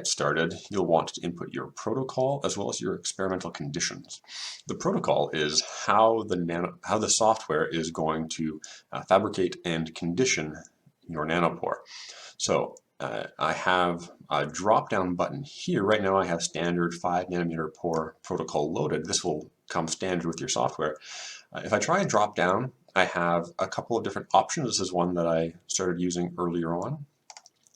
started, you'll want to input your protocol as well as your experimental conditions. The protocol is how the software is going to fabricate and condition your nanopore. So I have a drop-down button here. Right now I have standard 5 nanometer pore protocol loaded. This will come standard with your software. If I try and drop down, I have a couple of different options. This is one that I started using earlier on.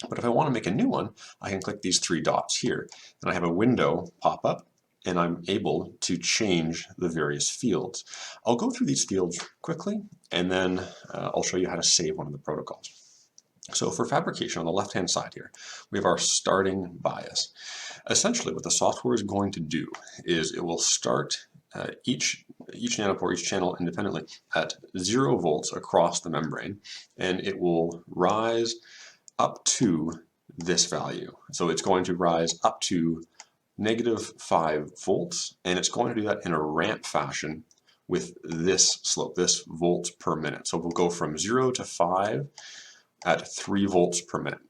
But if I want to make a new one, I can click these 3 dots here, and I have a window pop up, and I'm able to change the various fields. I'll go through these fields quickly, and then I'll show you how to save one of the protocols. So for fabrication, on the left-hand side here, we have our starting bias. Essentially, what the software is going to do is it will start each nanopore, each channel independently at 0 volts across the membrane, and it will rise up to this value. So it's going to rise up to -5 volts, and it's going to do that in a ramp fashion with this slope, this volts per minute. So we'll go from 0 to 5 at 3 volts per minute.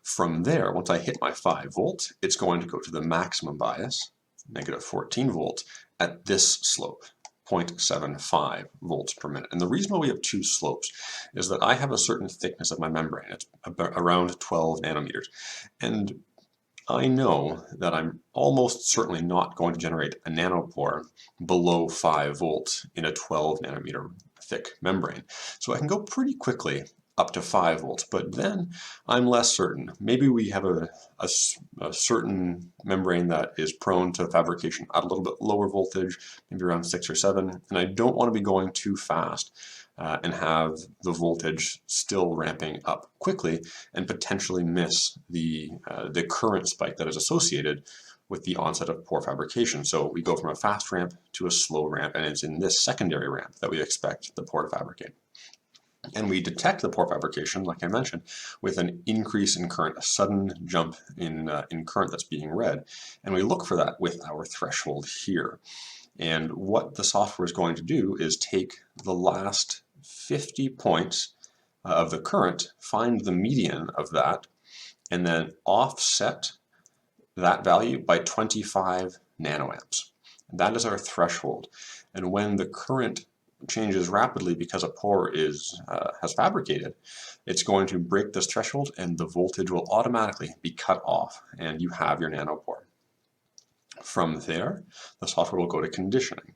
From there, once I hit my 5 volts, it's going to go to the maximum bias, -14 volts, at this slope, 0.75 volts per minute. And the reason why we have 2 slopes is that I have a certain thickness of my membrane. It's around 12 nanometers. And I know that I'm almost certainly not going to generate a nanopore below 5 volts in a 12 nanometer thick membrane. So I can go pretty quickly up to 5 volts, but then I'm less certain. Maybe we have a certain membrane that is prone to fabrication at a little bit lower voltage, maybe around 6 or 7, and I don't want to be going too fast and have the voltage still ramping up quickly and potentially miss the current spike that is associated with the onset of pore fabrication. So we go from a fast ramp to a slow ramp, and it's in this secondary ramp that we expect the pore to fabricate. And we detect the pore fabrication, like I mentioned, with an increase in current, a sudden jump in current that's being read. And we look for that with our threshold here. And what the software is going to do is take the last 50 points of the current, find the median of that, and then offset that value by 25 nanoamps. That is our threshold. And when the current changes rapidly because a pore has fabricated, it's going to break this threshold and the voltage will automatically be cut off, and you have your nanopore. From there, the software will go to conditioning.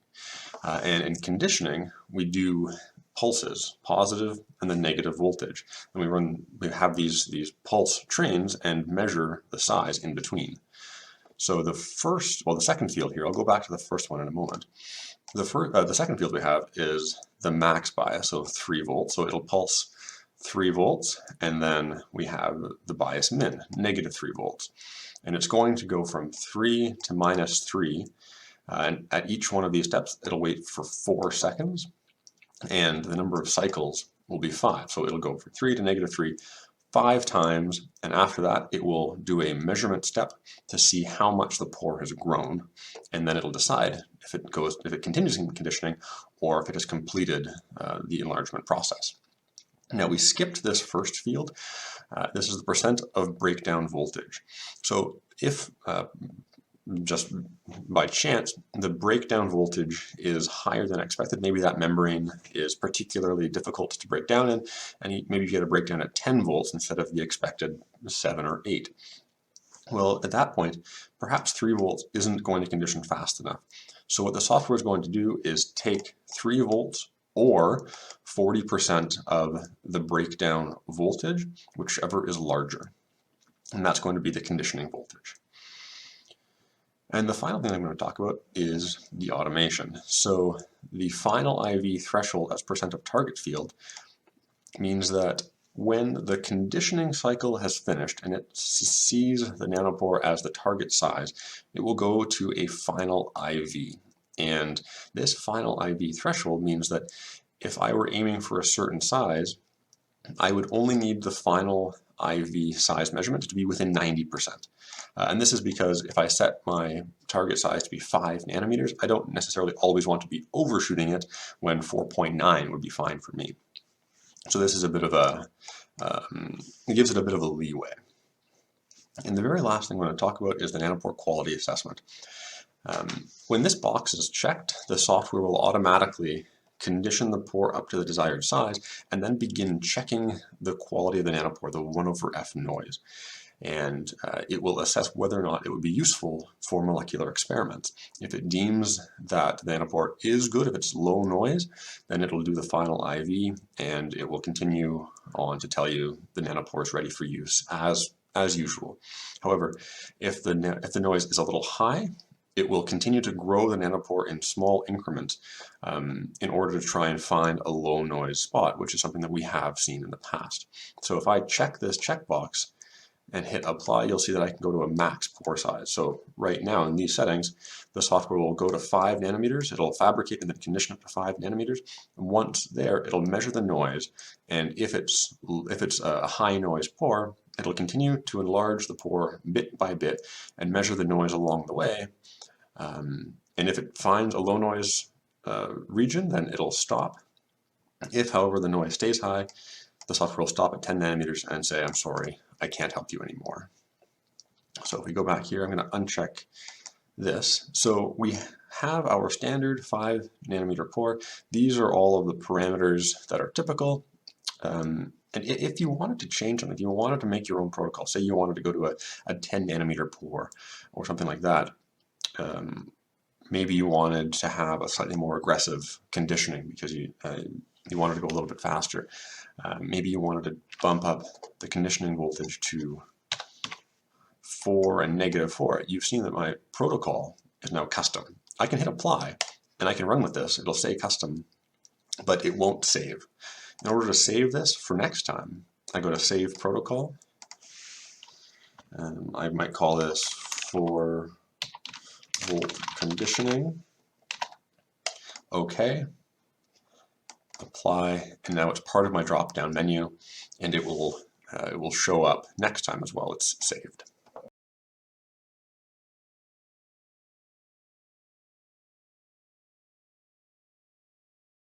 And in conditioning, we do pulses, positive and the negative voltage. And we have these pulse trains and measure the size in between. So the second field here, I'll go back to the first one in a moment. The second field we have is the max bias, so 3 volts. So it'll pulse 3 volts, and then we have the bias min, -3 volts. And it's going to go from 3 to -3, and at each one of these steps, it'll wait for 4 seconds, and the number of cycles will be 5. So it'll go from 3 to -3, 5 times, and after that it will do a measurement step to see how much the pore has grown, and then it'll decide if it continues in conditioning or if it has completed the enlargement process. Now we skipped this first field. This is the percent of breakdown voltage. So if just by chance, the breakdown voltage is higher than expected. Maybe that membrane is particularly difficult to break down in, and maybe you get a breakdown at 10 volts instead of the expected 7 or 8. Well, at that point, perhaps 3 volts isn't going to condition fast enough. So what the software is going to do is take 3 volts or 40% of the breakdown voltage, whichever is larger. And that's going to be the conditioning voltage. And the final thing I'm going to talk about is the automation. So the final IV threshold as percent of target field means that when the conditioning cycle has finished and it sees the nanopore as the target size, it will go to a final IV. And this final IV threshold means that if I were aiming for a certain size, I would only need the final IV size measurement to be within 90%. And this is because if I set my target size to be 5 nanometers, I don't necessarily always want to be overshooting it when 4.9 would be fine for me. So this is a bit of a, it gives it a bit of a leeway. And the very last thing I'm going to talk about is the Nanopore quality assessment. When this box is checked, the software will automatically condition the pore up to the desired size and then begin checking the quality of the nanopore, the 1/f noise. And it will assess whether or not it would be useful for molecular experiments. If it deems that the nanopore is good, if it's low noise, then it'll do the final IV and it will continue on to tell you the nanopore is ready for use as usual. However, if the noise is a little high, it will continue to grow the nanopore in small increments in order to try and find a low noise spot, which is something that we have seen in the past. So if I check this checkbox and hit apply, you'll see that I can go to a max pore size. So right now in these settings, the software will go to 5 nanometers, it'll fabricate and then condition up to 5 nanometers. And once there, it'll measure the noise, and if it's a high noise pore, it'll continue to enlarge the pore bit by bit and measure the noise along the way. And if it finds a low noise region, then it'll stop. If, however, the noise stays high, the software will stop at 10 nanometers and say, I'm sorry, I can't help you anymore. So if we go back here, I'm going to uncheck this. So we have our standard 5 nanometer pore. These are all of the parameters that are typical. And if you wanted to change them, if you wanted to make your own protocol, say you wanted to go to a 10 nanometer pore or something like that, maybe you wanted to have a slightly more aggressive conditioning because you wanted to go a little bit faster. Maybe you wanted to bump up the conditioning voltage to 4 and -4. You've seen that my protocol is now custom. I can hit apply and I can run with this. It'll say custom, but it won't save. In order to save this for next time, I go to save protocol. I might call this 4-volt conditioning. OK. Apply, and now it's part of my drop-down menu, and it will show up next time as well. It's saved.